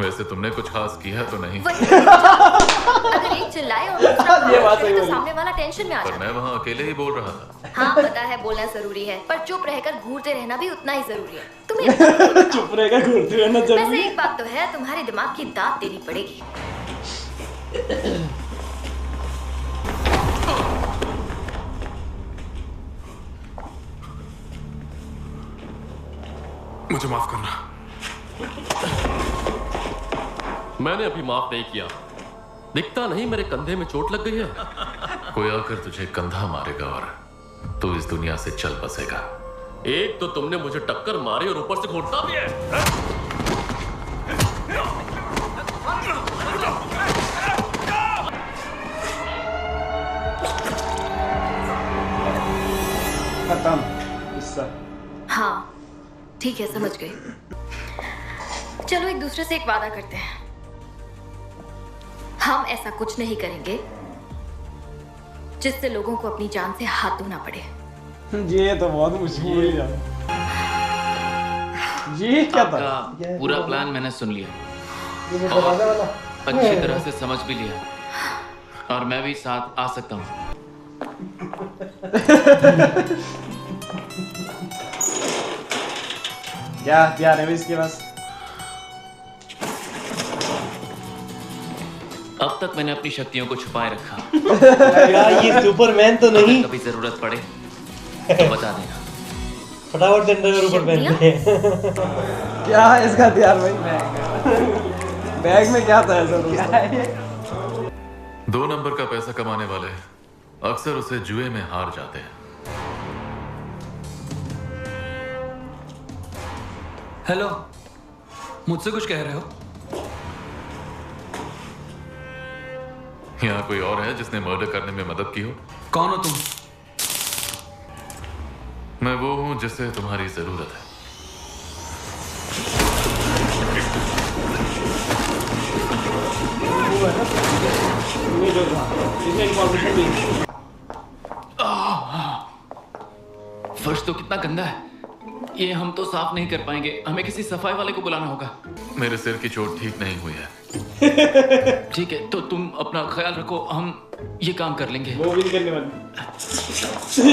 Speaker 5: वैसे तुमने कुछ खास किया तो नहीं।
Speaker 1: अगर एक चिल्लाए और दूसरा
Speaker 2: ये बात सही
Speaker 1: तो
Speaker 2: बोली।
Speaker 1: सामने वाला टेंशन में आ
Speaker 5: पर
Speaker 1: जाता
Speaker 5: मैं वहाँ अकेले ही बोल रहा था।
Speaker 1: हाँ पता है बोलना जरूरी है, पर चुप रहकर घूरते रहना भी उतना ही जरूरी है। तुम्हें
Speaker 2: चुप रहकर घूरते रहना जरूरी है।
Speaker 1: वैसे एक बात तो है, तुम्हारे दिमाग की दाद देनी पड़ेगी।
Speaker 13: मुझे माफ करना।
Speaker 14: मैंने अभी माफ नहीं किया। दिखता नहीं मेरे कंधे में चोट लग गई है।
Speaker 5: कोई आकर तुझे कंधा मारेगा और तू इस दुनिया से चल बसेगा।
Speaker 14: एक तो तुमने मुझे टक्कर मारी और ऊपर से घोटता भी है।
Speaker 2: खत्म किस्सा।
Speaker 1: हाँ ठीक है, समझ गई। चलो एक दूसरे से एक वादा करते हैं। हम ऐसा कुछ नहीं करेंगे जिससे लोगों को अपनी जान से हाथ धोना पड़े।
Speaker 2: ये तो बहुत मुश्किल है। ये क्या था?
Speaker 15: पूरा प्लान मैंने सुन लिया और अच्छी तरह से समझ भी लिया, और मैं भी साथ आ सकता हूँ।
Speaker 2: क्या हथियार है इसके पास?
Speaker 15: अब तक मैंने अपनी शक्तियों को छुपाए रखा।
Speaker 3: यार ये सुपरमैन तो नहीं।
Speaker 15: कभी जरूरत पड़े तो बता देना।
Speaker 3: फटाफट से अंडरवेयर ऊपर पहन ले।
Speaker 2: क्या है इसका हथियार भाई? बैग में क्या था ऐसा? दोस्तों
Speaker 5: 2 नंबर का पैसा कमाने वाले अक्सर उसे जुए में हार जाते हैं।
Speaker 16: हेलो, मुझसे कुछ कह रहे हो?
Speaker 5: यहाँ कोई और है जिसने मर्डर करने में मदद की हो?
Speaker 16: कौन हो तुम?
Speaker 5: मैं वो हूं जिसे तुम्हारी जरूरत है।
Speaker 15: फर्श तो कितना गंदा है। ये हम तो साफ नहीं कर पाएंगे। हमें किसी सफाई वाले को बुलाना होगा।
Speaker 5: मेरे सिर की चोट ठीक नहीं हुई है।
Speaker 15: ठीक है, तो तुम अपना ख्याल रखो, हम ये काम कर लेंगे।
Speaker 2: वो भी करने वाली।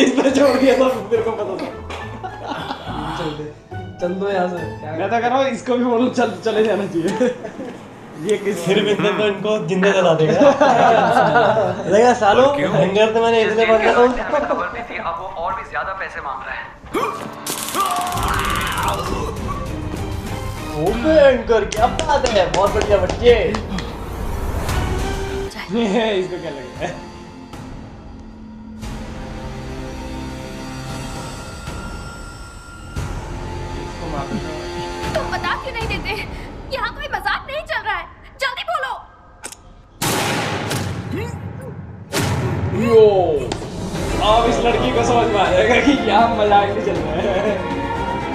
Speaker 2: इसने छोड़ दिया था, मेरे को पता था।
Speaker 4: चल दो यहाँ से।
Speaker 2: मैं तो कह रहा हूँ इसको भी बोलो चले जाना चाहिए। ये किस
Speaker 3: सिर्फ इतने तो इनको जिंदा जला देगा। लगा सालों हैंगर तो मैंने इतने बंद किया।
Speaker 17: खबर भी थी, अब वो और भी ज्यादा पैसे मांग रहा है।
Speaker 3: हैंगर क्या बात है, बहुत बढ़िया बच्चे।
Speaker 2: इसको क्या लगेगा?
Speaker 1: तुम बता क्यों नहीं देते? यहाँ कोई मजाक नहीं चल रहा है, जल्दी बोलो।
Speaker 2: यो, अब इस लड़की को समझ में आ जाएगा कि यहाँ मजाक नहीं चल रहा है,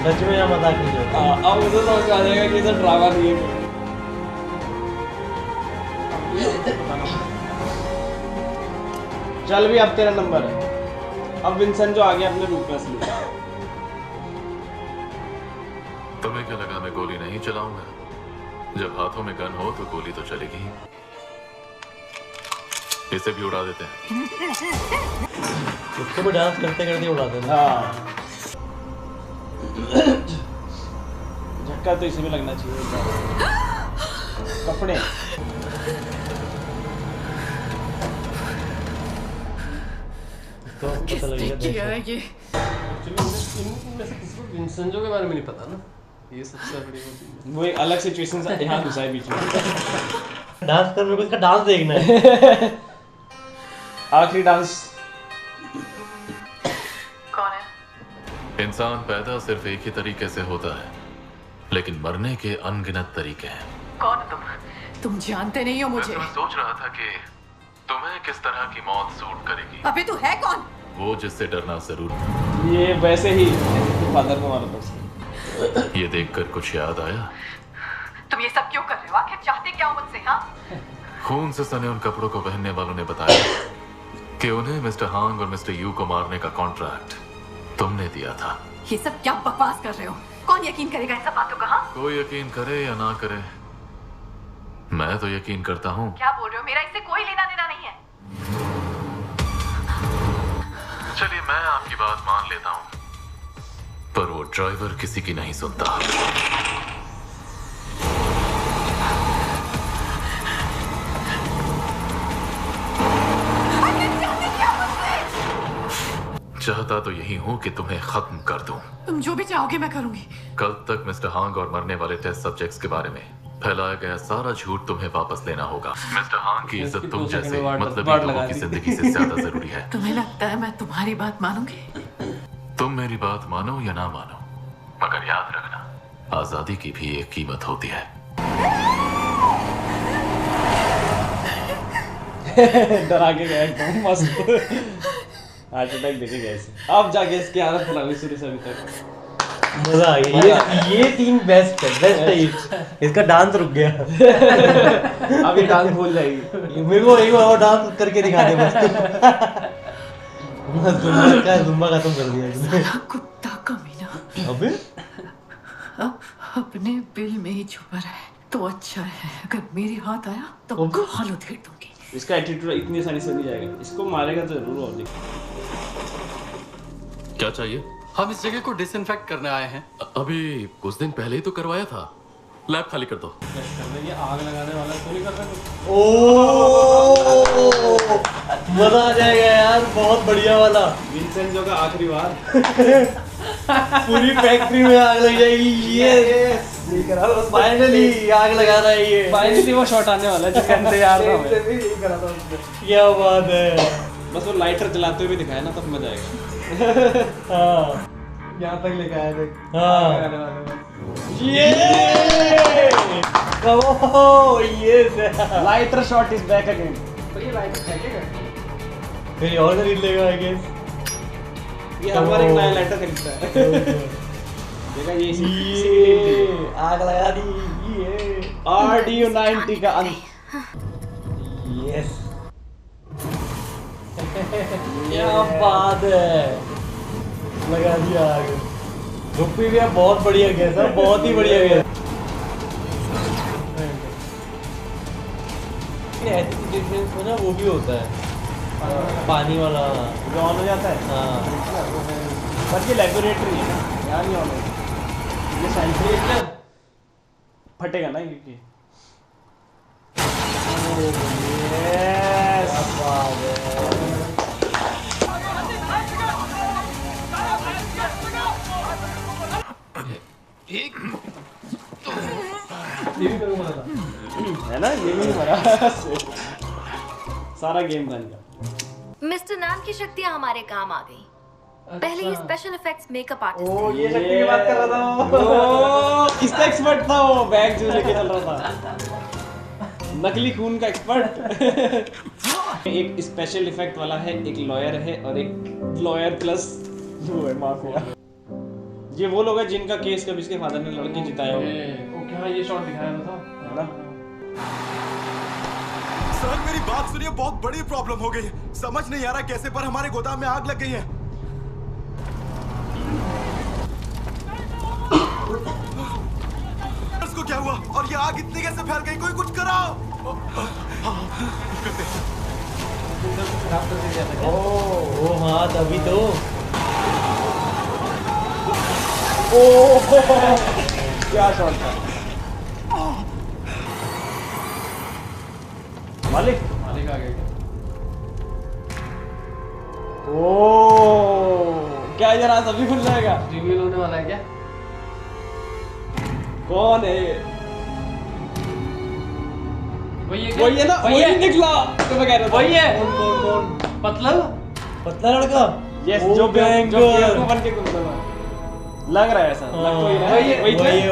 Speaker 3: सच में यहाँ मजाक नहीं चल रहा।
Speaker 2: अब उसे समझ में आ जाएगा कि ये ड्रामा नहीं है। चल भी अब तेरा नंबर है। अब विंसेंट जो आ गया अपने रूप में असली।
Speaker 5: तुम्हें क्या लगा मैं गोली नहीं चलाऊंगा? जब हाथों में गन हो तो गोली तो चलेगी। इसे भी उड़ा देते हैं।
Speaker 3: उसको भी डांस करते करते उड़ा देना।
Speaker 2: हाँ। झटका तो इसे भी लगना चाहिए। कपड़े।
Speaker 4: तो पता लग गया ये। इनमें से किसी को विंसेंजो के बारे में नहीं पता ना। ये सबसे बड़ी होती है।
Speaker 2: वो एक अलग सिचुएशन से यहाँ घुसा है बीच में।
Speaker 3: डांस कर, मेरे को इसका डांस देखना है।
Speaker 2: आखिरी डांस।
Speaker 12: कौन है?
Speaker 5: इंसान पैदा सिर्फ एक ही तरीके से होता है, लेकिन मरने के अनगिनत तरीके हैं।
Speaker 12: कौन हो तुम जानते नहीं हो मुझे।
Speaker 5: मैं सोच रहा था कि तुम्हें किस तरह की मौत सूट करेगी।
Speaker 12: अबे तू है कौन?
Speaker 5: वो जिससे डरना जरूर।
Speaker 2: ये वैसे ही फादर को मारा था।
Speaker 5: ये देखकर कुछ याद आया?
Speaker 12: तुम ये सब क्यों कर रहे हो? आखिर चाहते क्या हो मुझसे? हाँ,
Speaker 5: खून से सने उन कपड़ों को पहनने वालों ने बताया कि उन्हें मिस्टर हांग और मिस्टर यू को मारने का कॉन्ट्रैक्ट तुमने दिया था।
Speaker 12: ये सब क्या बकवास कर रहे हो? कौन यकीन करेगा इन सब बातों का? हाँ?
Speaker 5: कोई यकीन करे या ना करे, मैं तो यकीन करता हूँ।
Speaker 12: क्या बोल रहे हो? मेरा इससे कोई लेना देना नहीं है।
Speaker 5: चलिए मैं आपकी बात मान लेता हूँ, पर वो ड्राइवर किसी की नहीं सुनता। चाहता तो यही हूँ कि तुम्हें खत्म कर दूं।
Speaker 12: तुम जो भी चाहोगे मैं करूंगी।
Speaker 5: कल तक मिस्टर हांग और मरने वाले टेस्ट सब्जेक्ट्स के बारे में फैलाया गया सारा झूठ तुम्हें वापस लेना होगा। मिस्टर हांग की इज्जत तुम जैसे मतलबी लोगों की जिंदगी से ज्यादा जरूरी है।
Speaker 12: तुम्हें लगता है मैं तुम्हारी बात मानूंगी?
Speaker 5: तुम मेरी बात मानो या ना मानो, मगर याद रखना, आजादी की भी एक कीमत होती है।
Speaker 2: डरा के गया एकदम मस्त। हार्ट अटैक देके गए इसे। अब जाके इसकी हालत खराब हुई शुरू से अभी तक।
Speaker 3: मजा आ गया। ये तीन बेस्ट है। इसका डांस रुक गया।
Speaker 2: अभी डांस भूल जाएगी।
Speaker 3: मेरे को एक बार डांस करके दिखा दे बस। जुम्बा खत्म कर दिया इसने।
Speaker 12: कुत्ता कमीना।
Speaker 3: अबे
Speaker 12: अपने बिल में ही छुपा रहा है तो अच्छा है। अगर मेरे हाथ आया तो गाल उधेड़ दूंगी।
Speaker 2: इसका एटीट्यूड इतनी आसानी से नहीं जाएगा। इसको मारेगा तो जरूर। और
Speaker 14: क्या चाहिए?
Speaker 16: हम इस जगह को डिसइंफेक्ट करने आए हैं।
Speaker 14: अभी कुछ दिन पहले ही तो करवाया था। लैब खाली कर दो।
Speaker 4: ये आग लगाने वाला तो नहीं कर रहा।
Speaker 3: ओ मजा आ जाएगा यार, बहुत बढ़िया वाला।
Speaker 2: विंसेंजो का आखिरी बार।
Speaker 3: पूरी फैक्ट्री में आग लग जाएगी। ये फाइनली आग लगा रहा है ये।
Speaker 2: फाइनली वो शॉट आने वाला है जिसका इंतजार था हमें।
Speaker 3: क्या बात है।
Speaker 2: बस वो लाइटर जलाते हुए दिखाया ना तब मजा आएगा।
Speaker 3: हाँ
Speaker 4: यहाँ तक लेके आए थे।
Speaker 3: हाँ ये
Speaker 2: lighter shot is back again.
Speaker 4: तो ये लाइटर फेंकेगा
Speaker 3: फिर और खरीद लेगा आई गेस।
Speaker 2: ये हर बार एक नया लाइटर खरीदता है। देखा ये
Speaker 3: आग लगा दी। ये
Speaker 2: RDU 90 का अंत।
Speaker 3: यस क्या बात है, लगा दिया आग। रुपी भी है, बहुत बढ़िया गैस है, बहुत ही बढ़िया गैस। ऐसी सिचुएशंस में ना वो भी होता है पानी वाला
Speaker 2: ऑन हो जाता है।
Speaker 3: हाँ
Speaker 2: बट ये लेबोरेटरी है ना, यहाँ नहीं ऑन होगा। ये सेंट्री फटेगा ना क्योंकि है ना, ये भी मरा। सारा गेम बन गया।
Speaker 1: मिस्टर नान की शक्तियाँ हमारे काम आ गई। पहले ये स्पेशल इफेक्ट्स मेकअप आर्टिस्ट
Speaker 2: ओ ये शक्ति की बात कर रहा था। ओ किसका एक्सपर्ट था वो? बैग जो लेके चल रहा था, नकली खून का एक्सपर्ट। एक स्पेशल इफेक्ट वाला है, एक लॉयर है और एक लॉयर प्लस वो है माफिया। ये वो लोग हैं जिनका केस कभी इसके फादर ने लड़के जिताया हुआ है।
Speaker 4: ओके हाँ ये शॉट दिखाया था
Speaker 2: है ना।
Speaker 18: सर मेरी बात सुनिए, बहुत बड़ी प्रॉब्लम हो गई है। समझ नहीं आ रहा कैसे, पर हमारे गोदाम में आग लग गई है। इसको क्या हुआ और ये आग इतनी कैसे फैल गई? कोई कुछ कराओ।
Speaker 3: ओ हाँ तभी तो।
Speaker 2: क्या शॉट था। मालिक
Speaker 4: आ गया।
Speaker 2: क्या ये रात अभी खुल जाएगा?
Speaker 4: रिवील होने वाला है क्या?
Speaker 2: कौन है?
Speaker 4: वही
Speaker 2: है ना, वही निकला। तो मैं कह रहा था
Speaker 4: वही है।
Speaker 3: कौन? पतला लड़का।
Speaker 2: यस,
Speaker 3: ओ
Speaker 2: जो
Speaker 3: बैंकर
Speaker 2: बन के लग रहा है ऐसा। लग तो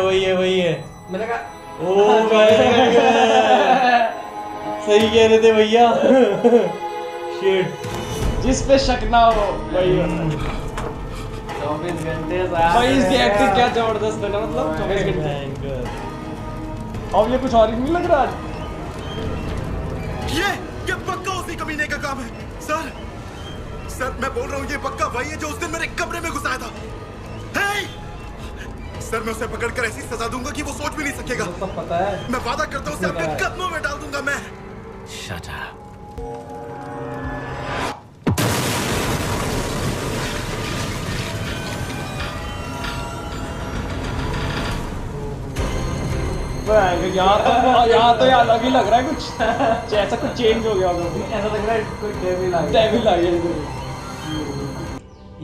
Speaker 3: वही है।
Speaker 4: मैंने कहा
Speaker 3: ओ सही कह रहे थे भैया। शिट,
Speaker 2: जिस पे शक ना हो वही
Speaker 4: 24 घंटे
Speaker 2: भाई। इसकी एक्टिंग क्या जबरदस्त है ना, मतलब 24 घंटे। अब ये कुछ और ही नहीं लग रहा।
Speaker 18: ये पक्का उसी कमीने का काम है। सर मैं बोल रहा हूँ, ये पक्का वही है जो उस दिन मेरे कमरे में घुसाया था। सर मैं उसे पकड़कर ऐसी सजा दूंगा कि वो सोच भी नहीं सकेगा।
Speaker 4: तो पता है।
Speaker 18: मैं वादा करता हूँ उसे अपने कदमों में डाल दूंगा मैं।
Speaker 11: Shut up.
Speaker 2: यहाँ तो यार अलग ही लग रहा है कुछ। ऐसा कुछ चेंज हो गया होगा।
Speaker 4: ऐसा लग रहा है कोई डेविल आ गया।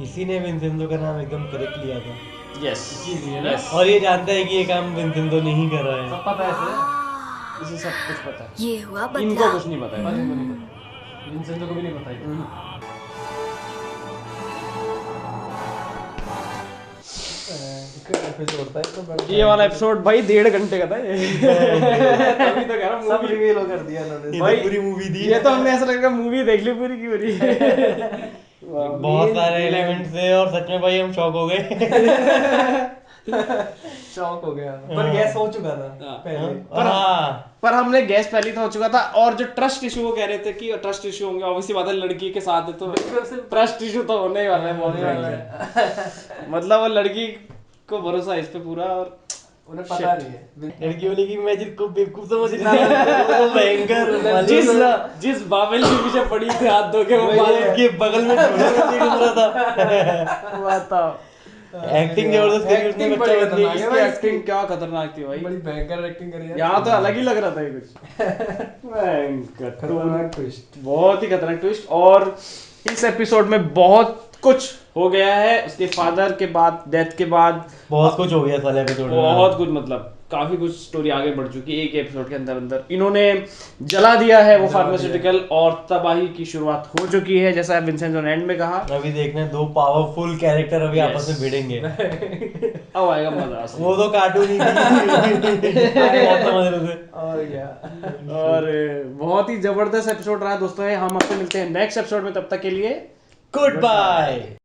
Speaker 3: इसी ने विंसेंटो का नाम एकदम करेक्ट लिया था।
Speaker 2: यस।
Speaker 3: और ये जानता है कि ये काम विंसेंटो नहीं कर रहा है।
Speaker 4: सब पता है
Speaker 2: इसे सब कुछ पता है।
Speaker 1: ये हुआ बदला।
Speaker 2: इनको कुछ नहीं पता है।
Speaker 4: विंसेंटो को भी नहीं पता है। एपिसोड था तो
Speaker 2: ये वाला एपिसोड भाई 1.5 घंटे का था। तभी तो कह रहा हूं
Speaker 4: सब रिवील कर दिया इन्होंने।
Speaker 2: भाई
Speaker 3: पूरी मूवी थी।
Speaker 2: ये तो हमने ऐसा लग रहा मूवी देख ली पूरी की पूरी।
Speaker 3: बहुत सारे एलिमेंट्स थे और सच में भाई हम शॉक हो गए।
Speaker 4: शॉक हो गया। पर गैस हो चुका था पहले।
Speaker 2: पर हमने गैस पहले तो हो चुका था। और जो ट्रस्ट इशू वो कह रहे थे कि ट्रस्ट इशू होंगे, ऑब्वियसली बात है लड़की के साथ है तो ट्रस्ट इशू तो होने ही वाला है। बहुत मतलब वो लड़की को भरोसा है इस पे पूरा और
Speaker 4: उन्हें पता नहीं है।
Speaker 3: लड़की वाली की मैं जिसको बेवकूफ समझ रहा था भयंकर
Speaker 2: जिस बाबेल के पीछे पड़ी थी हाथ धो के वो
Speaker 3: के बगल में घूम रहा था।
Speaker 2: बताओ
Speaker 3: एक्टिंग जबरदस्त करी उसने। बच्चा
Speaker 2: इसकी एक्टिंग क्या खतरनाक थी भाई।
Speaker 4: बड़ी भयंकर एक्टिंग करी है।
Speaker 2: यहाँ तो अलग ही लग रहा था ये कुछ।
Speaker 4: खतरनाक ट्विस्ट,
Speaker 2: बहुत ही खतरनाक ट्विस्ट। और इस एपिसोड में बहुत कुछ हो गया है। उसके फादर के बाद, डेथ के बाद
Speaker 3: बहुत कुछ हो गया साले एपिसोड में।
Speaker 2: बहुत कुछ, मतलब काफी कुछ स्टोरी आगे बढ़ चुकी है एक एपिसोड के अंदर। इन्होंने जला दिया है वो फार्मास्यूटिकल और तबाही की शुरुआत हो चुकी है, जैसा विंसेंटो ने एंड में कहा।
Speaker 3: अभी देखना 2 पावरफुल कैरेक्टर अभी आपस में भिड़ेंगे।
Speaker 2: अब आएगा मजा।
Speaker 3: वो तो कार्टून ही थी।
Speaker 4: और क्या।
Speaker 2: और बहुत ही जबरदस्त एपिसोड रहा दोस्तों। हम आपसे मिलते हैं नेक्स्ट एपिसोड में, तब तक के लिए
Speaker 3: गुड बाय।